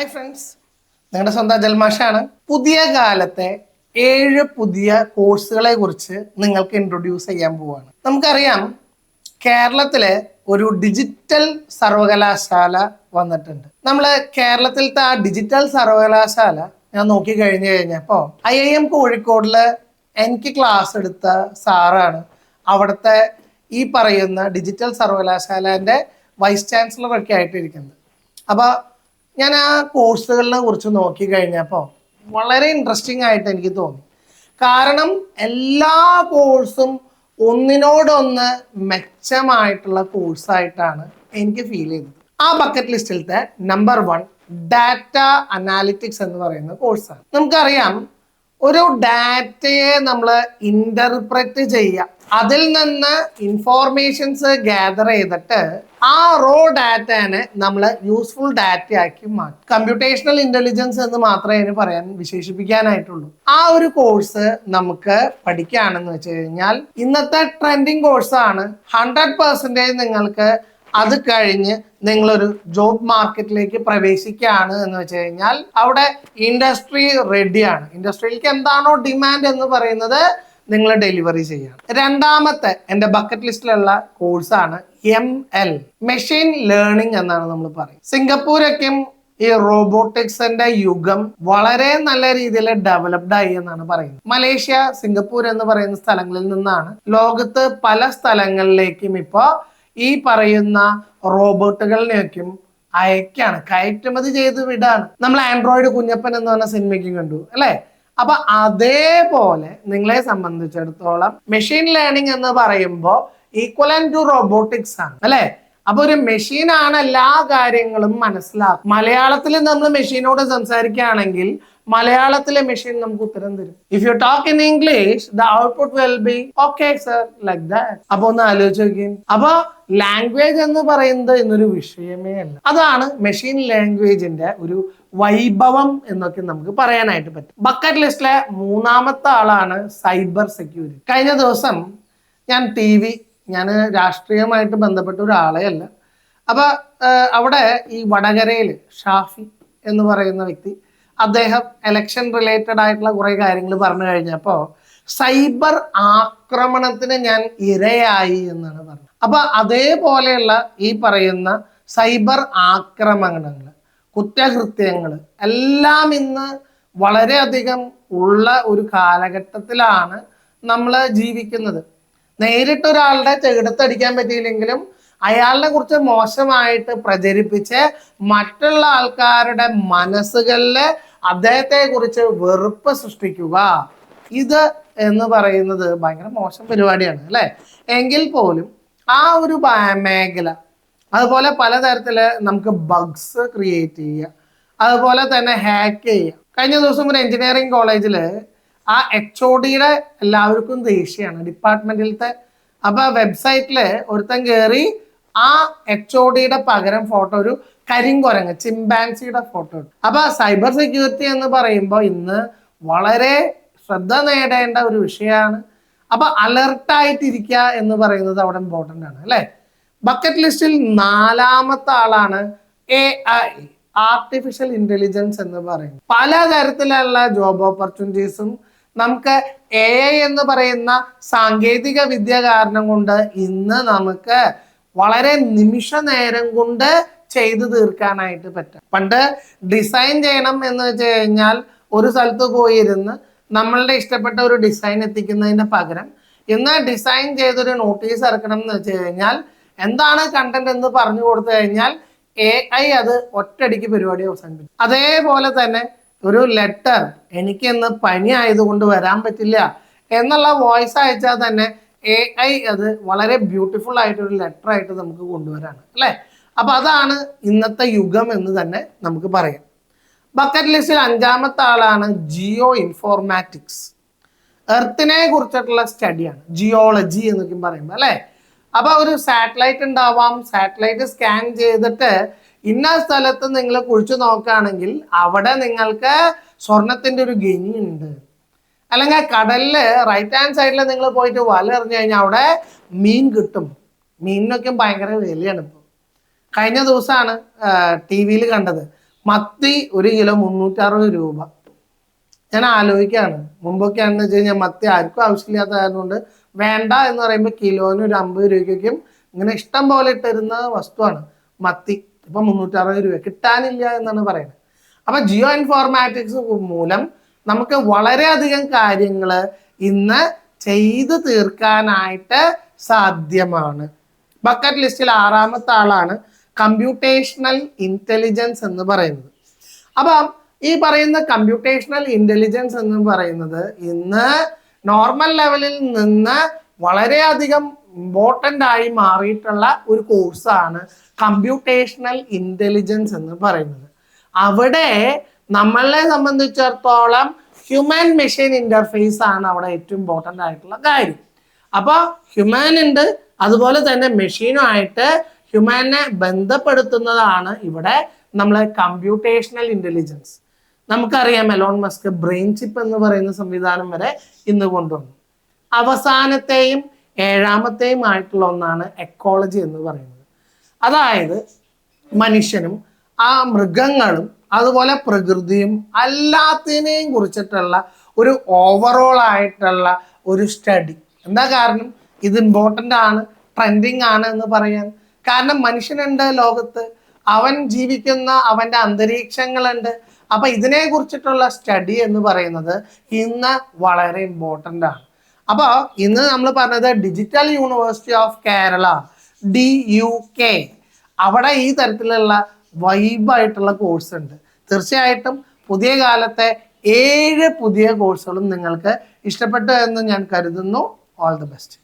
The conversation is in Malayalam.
ഹായ് ഫ്രണ്ട്സ്, നിങ്ങളുടെ സ്വന്തം ജൽമാഷാണ്. പുതിയ കാലത്തെ 7 പുതിയ കോഴ്സുകളെ കുറിച്ച് നിങ്ങൾക്ക് ഇൻട്രൊഡ്യൂസ് ചെയ്യാൻ പോവുകയാണ്. നമുക്കറിയാം, കേരളത്തിലെ ഒരു ഡിജിറ്റൽ സർവകലാശാല വന്നിട്ടുണ്ട്. നമ്മൾ കേരളത്തിലത്തെ ആ ഡിജിറ്റൽ സർവകലാശാല ഞാൻ നോക്കി കഴിഞ്ഞപ്പോൾ IIM കോഴിക്കോടിൽ എനിക്ക് ക്ലാസ് എടുത്ത സാറാണ് അവിടുത്തെ ഈ പറയുന്ന ഡിജിറ്റൽ സർവകലാശാലേൻ്റെ വൈസ് ചാൻസലറൊക്കെ ആയിട്ടിരിക്കുന്നത്. അപ്പോൾ ഞാൻ ആ കോഴ്സുകളെ കുറിച്ച് നോക്കി കഴിഞ്ഞപ്പോൾ വളരെ ഇൻട്രസ്റ്റിംഗ് ആയിട്ട് എനിക്ക് തോന്നി. കാരണം എല്ലാ കോഴ്സും ഒന്നിനോടൊന്ന് മെച്ചമായിട്ടുള്ള കോഴ്സായിട്ടാണ് എനിക്ക് ഫീൽ ചെയ്തത്. ആ ബക്കറ്റ് ലിസ്റ്റിലത്തെ നമ്പർ 1 ഡാറ്റ അനാലിറ്റിക്സ് എന്ന് പറയുന്ന കോഴ്സാണ്. നമുക്കറിയാം, ഒരു ഡാറ്റയെ നമ്മൾ ഇന്റർപ്രറ്റ് ചെയ്യുക, അതിൽ നിന്ന് ഇൻഫോർമേഷൻസ് ഗ്യാദർ ചെയ്തിട്ട് ആ റോ ഡാറ്റനെ നമ്മൾ യൂസ്ഫുൾ ഡാറ്റ ആക്കി മാറ്റും. കമ്പ്യൂട്ടേഷണൽ ഇന്റലിജൻസ് എന്ന് മാത്രമേ അതിന് പറയാൻ വിശേഷിപ്പിക്കാനായിട്ടുള്ളൂ. ആ ഒരു കോഴ്സ് നമുക്ക് പഠിക്കുകയാണെന്ന് വെച്ച് കഴിഞ്ഞാൽ ഇന്നത്തെ ട്രെൻഡിങ് കോഴ്സാണ്. 100% നിങ്ങൾക്ക് അത് കഴിഞ്ഞ് നിങ്ങളൊരു ജോബ് മാർക്കറ്റിലേക്ക് പ്രവേശിക്കുകയാണ് എന്ന് വെച്ച് കഴിഞ്ഞാൽ അവിടെ ഇൻഡസ്ട്രി റെഡിയാണ്. ഇൻഡസ്ട്രിയിലേക്ക് എന്താണോ ഡിമാൻഡ് എന്ന് പറയുന്നത് നിങ്ങൾ ഡെലിവറി ചെയ്യണം. രണ്ടാമത്തെ എൻ്റെ ബക്കറ്റ് ലിസ്റ്റിലുള്ള കോഴ്സാണ് ML, മെഷീൻ ലേണിംഗ് എന്നാണ് നമ്മൾ പറയുന്നത്. സിംഗപ്പൂരൊക്കെയും ഈ റോബോട്ടിക്സിന്റെ യുഗം വളരെ നല്ല രീതിയിൽ ഡെവലപ്ഡ് ആയി എന്നാണ് പറയുന്നത്. മലേഷ്യ, സിംഗപ്പൂർ എന്ന് പറയുന്ന സ്ഥലങ്ങളിൽ നിന്നാണ് ലോകത്ത് പല സ്ഥലങ്ങളിലേക്കും ഇപ്പോൾ ഈ പറയുന്ന റോബോട്ടുകളിലേക്കും അയക്കാണ്, കയറ്റുമതി ചെയ്ത് വിടാണ്. നമ്മൾ ആൻഡ്രോയിഡ് കുഞ്ഞപ്പൻ എന്ന് പറഞ്ഞ സിനിമയ്ക്കും കണ്ടു അല്ലേ? അപ്പൊ അതേപോലെ നിങ്ങളെ സംബന്ധിച്ചിടത്തോളം മെഷീൻ ലേണിംഗ് എന്ന് പറയുമ്പോൾ ഈക്വലന്റ് ടു റോബോട്ടിക്സ് ആണ് അല്ലെ? അപ്പൊ ഒരു മെഷീനാണ് എല്ലാ കാര്യങ്ങളും മനസ്സിലാക്കും. മലയാളത്തിൽ നമ്മൾ മെഷീനോട് സംസാരിക്കുകയാണെങ്കിൽ മലയാളത്തിലെ മെഷീൻ നമുക്ക് ഉത്തരം തരും. If you talk in English the output will be okay sir, like that. അപ്പൊ ഒന്ന് ആലോചിച്ച് നോക്കിയും. അപ്പൊ ലാംഗ്വേജ് എന്ന് പറയുന്നത് എന്നൊരു വിഷയമേ അല്ല. അതാണ് മെഷീൻ ലാംഗ്വേജിന്റെ ഒരു വൈഭവം എന്നൊക്കെ നമുക്ക് പറയാനായിട്ട് പറ്റും. ബക്കറ്റ് ലിസ്റ്റിലെ മൂന്നാമത്തെ ആളാണ് സൈബർ സെക്യൂരിറ്റി. കഴിഞ്ഞ ദിവസം ഞാൻ രാഷ്ട്രീയമായിട്ട് ബന്ധപ്പെട്ട ഒരാളെ അല്ല. അപ്പൊ അവിടെ ഈ വടകരയിൽ ഷാഫി എന്ന് പറയുന്ന വ്യക്തി, അദ്ദേഹം എലക്ഷൻ റിലേറ്റഡ് ആയിട്ടുള്ള കുറെ കാര്യങ്ങൾ പറഞ്ഞു കഴിഞ്ഞപ്പോൾ സൈബർ ആക്രമണത്തിന് ഞാൻ ഇരയായി എന്നാണ് പറഞ്ഞത്. അപ്പൊ അതേപോലെയുള്ള ഈ പറയുന്ന സൈബർ ആക്രമണങ്ങൾ, കുറ്റകൃത്യങ്ങൾ എല്ലാം ഇന്ന് വളരെയധികം ഉള്ള ഒരു കാലഘട്ടത്തിലാണ് നമ്മൾ ജീവിക്കുന്നത്. നേരിട്ട് ഒരാളുടെ ചെകിടത്തടിക്കാൻ പറ്റിയില്ലെങ്കിലും അയാളിനെ കുറിച്ച് മോശമായിട്ട് പ്രചരിപ്പിച്ച് മറ്റുള്ള ആൾക്കാരുടെ മനസ്സുകളിൽ അദ്ദേഹത്തെ കുറിച്ച് വെറുപ്പ് സൃഷ്ടിക്കുക, ഇത് എന്ന് പറയുന്നത് ഭയങ്കര മോശം പരിപാടിയാണ് അല്ലെ? എങ്കിൽ പോലും ആ ഒരു മേഖല, അതുപോലെ പലതരത്തില് നമുക്ക് ബഗ്സ് ക്രിയേറ്റ് ചെയ്യുക, അതുപോലെ തന്നെ ഹാക്ക് ചെയ്യുക. കഴിഞ്ഞ ദിവസം ഒരു എഞ്ചിനീയറിംഗ് കോളേജില് ആ HODയുടെ എല്ലാവർക്കും ദേഷ്യമാണ്, ഡിപ്പാർട്ട്മെന്റിലത്തെ. അപ്പൊ വെബ്സൈറ്റില് ഒരുത്തൻ കയറി ആ HODയുടെ പകരം ഫോട്ടോ, ഒരു കരിങ്കുരങ്ങ്, ചിമ്പാൻസിയുടെ ഫോട്ടോ ഇട്ടു. അപ്പൊ സൈബർ സെക്യൂരിറ്റി എന്ന് പറയുമ്പോൾ ഇന്ന് വളരെ ശ്രദ്ധ നേടേണ്ട ഒരു വിഷയമാണ്. അപ്പൊ അലർട്ടായിട്ടിരിക്കുക എന്ന് പറയുന്നത് അവിടെ ഇമ്പോർട്ടൻ്റ് ആണ് അല്ലെ? ബക്കറ്റ് ലിസ്റ്റിൽ 4ാമത്തെ ആളാണ് AI, ആർട്ടിഫിഷ്യൽ ഇന്റലിജൻസ് എന്ന് പറയും. പലതരത്തിലുള്ള ജോബ് ഓപ്പർച്യൂണിറ്റീസും നമുക്ക് AI എന്ന് പറയുന്ന സാങ്കേതിക വിദ്യ കാരണം കൊണ്ട് ഇന്ന് നമുക്ക് വളരെ നിമിഷ നേരം കൊണ്ട് ചെയ്തു തീർക്കാനായിട്ട് പറ്റും. പണ്ട് ഡിസൈൻ ചെയ്യണം എന്ന് വെച്ച് കഴിഞ്ഞാൽ ഒരു സ്ഥലത്ത് പോയിരുന്ന് നമ്മളുടെ ഇഷ്ടപ്പെട്ട ഒരു ഡിസൈൻ എത്തിക്കുന്നതിന് പകരം ഇന്ന് ഡിസൈൻ ചെയ്തൊരു നോട്ടീസ് ഇറക്കണം എന്ന് വെച്ച് കഴിഞ്ഞാൽ എന്താണ് കണ്ടന്റ് എന്ന് പറഞ്ഞു കൊടുത്തു കഴിഞ്ഞാൽ AI അത് ഒറ്റയടിക്ക് പരിപാടി അവസാനിപ്പിക്കും. അതേപോലെ തന്നെ ഒരു ലെറ്റർ, എനിക്ക് ഇന്ന് പനി ആയതുകൊണ്ട് വരാൻ പറ്റില്ല എന്നുള്ള വോയിസ് അയച്ചാൽ തന്നെ AI അത് വളരെ ബ്യൂട്ടിഫുൾ ആയിട്ടൊരു ലെറ്റർ ആയിട്ട് നമുക്ക് കൊണ്ടുവരാണ് അല്ലേ? അപ്പൊ അതാണ് ഇന്നത്തെ യുഗം എന്ന് തന്നെ നമുക്ക് പറയാം. ബക്കറ്റ് ലിസ്റ്റിൽ 5ാമത്തെ ആളാണ് ജിയോ ഇൻഫോർമാറ്റിക്സ്. എർത്തിനെ കുറിച്ചിട്ടുള്ള സ്റ്റഡിയാണ് ജിയോളജി എന്നൊക്കെ പറയുമ്പോൾ അല്ലേ? അപ്പൊ ഒരു സാറ്റലൈറ്റ് ഉണ്ടാവാം, സാറ്റലൈറ്റ് സ്കാൻ ചെയ്തിട്ട് ഇന്ന സ്ഥലത്ത് നിങ്ങൾ കുഴിച്ചു നോക്കുകയാണെങ്കിൽ അവിടെ നിങ്ങൾക്ക് സ്വർണത്തിന്റെ ഒരു ഗനി ഉണ്ട്. അല്ലെങ്കിൽ കടലില് റൈറ്റ് ഹാൻഡ് സൈഡിൽ നിങ്ങൾ പോയിട്ട് വല എറിഞ്ഞു കഴിഞ്ഞാൽ അവിടെ മീൻ കിട്ടും. മീനിനൊക്കെ ഭയങ്കര വിലയാണ് ഇപ്പോൾ. കഴിഞ്ഞ ദിവസമാണ് TV കണ്ടത്, മത്തി 1 കിലോ 360 രൂപ. ഞാൻ ആലോചിക്കുകയാണ്, മുമ്പൊക്കെ ആണെന്ന് വെച്ച് കഴിഞ്ഞാൽ മത്തി ആർക്കും ആവശ്യമില്ലാത്ത കാരണം വേണ്ട എന്ന് പറയുമ്പോൾ കിലോന് ഒരു 50 രൂപയ്ക്കും ഇങ്ങനെ ഇഷ്ടം പോലെ ഇട്ടിരുന്ന വസ്തുവാണ് മത്തി. ഇപ്പൊ 360 രൂപ കിട്ടാനില്ല എന്നാണ് പറയുന്നത്. അപ്പൊ ജിയോ ഇൻഫോർമാറ്റിക്സ് മൂലം നമുക്ക് വളരെയധികം കാര്യങ്ങൾ ഇന്ന് ചെയ്തു തീർക്കാനായിട്ട് സാധ്യമാണ്. ബക്കറ്റ് ലിസ്റ്റിൽ 6ാമത്തെ ആളാണ് കമ്പ്യൂട്ടേഷണൽ ഇന്റലിജൻസ് എന്ന് പറയുന്നത്. അപ്പം ഈ പറയുന്ന കമ്പ്യൂട്ടേഷണൽ ഇന്റലിജൻസ് എന്ന് പറയുന്നത് ഇന്ന് നോർമൽ ലെവലിൽ നിന്ന് വളരെയധികം ഇമ്പോർട്ടൻ്റ് ആയി മാറിയിട്ടുള്ള ഒരു കോഴ്സാണ് കമ്പ്യൂട്ടേഷണൽ ഇന്റലിജൻസ് എന്ന് പറയുന്നത്. അവിടെ നമ്മളെ സംബന്ധിച്ചിടത്തോളം ഹ്യൂമൻ മെഷീൻ ഇന്റർഫേസ് ആണ് അവിടെ ഏറ്റവും ഇമ്പോർട്ടൻ്റ് ആയിട്ടുള്ള കാര്യം. അപ്പോൾ ഹ്യൂമൻ ഉണ്ട്, അതുപോലെ തന്നെ മെഷീനുമായിട്ട് ഹ്യൂമനെ ബന്ധപ്പെടുത്തുന്നതാണ് ഇവിടെ നമ്മളെ കമ്പ്യൂട്ടേഷണൽ ഇന്റലിജൻസ്. നമുക്കറിയാം എലോൺ മസ്ക് ബ്രെയിൻ ചിപ്പ് എന്ന് പറയുന്ന സംവിധാനം വരെ ഇന്ന് കൊണ്ടുവന്നു. അവസാനത്തെയും 7ാമത്തെയും ആയിട്ടുള്ള ഒന്നാണ് എക്കോളജി എന്ന് പറയുന്നത്. അതായത് മനുഷ്യനും ആ മൃഗങ്ങളും അതുപോലെ പ്രകൃതിയും എല്ലാത്തിനെയും കുറിച്ചിട്ടുള്ള ഒരു ഓവറോൾ ആയിട്ടുള്ള ഒരു സ്റ്റഡി. എന്താ കാരണം? ഇത് ഇമ്പോർട്ടൻ്റ് ആണ്, ട്രെൻഡിങ് ആണ് എന്ന് പറയാൻ. കാരണം മനുഷ്യനുണ്ട് ലോകത്ത്, അവൻ ജീവിക്കുന്ന അവൻ്റെ അന്തരീക്ഷങ്ങളുണ്ട്. അപ്പൊ ഇതിനെ കുറിച്ചിട്ടുള്ള സ്റ്റഡി എന്ന് പറയുന്നത് ഇന്ന് വളരെ ഇമ്പോർട്ടൻ്റ് ആണ്. അപ്പോൾ ഇന്ന് നമ്മൾ പറഞ്ഞത് digital university of Kerala DUK, അവിടെ ഈ തരത്തിലുള്ള വൈബായിട്ടുള്ള കോഴ്സ് ഉണ്ട്. തീർച്ചയായിട്ടും പുതിയ കാലത്തെ 7 പുതിയ കോഴ്സുകളും നിങ്ങൾക്ക് ഇഷ്ടപ്പെട്ടു എന്ന് ഞാൻ കരുതുന്നു. All the best.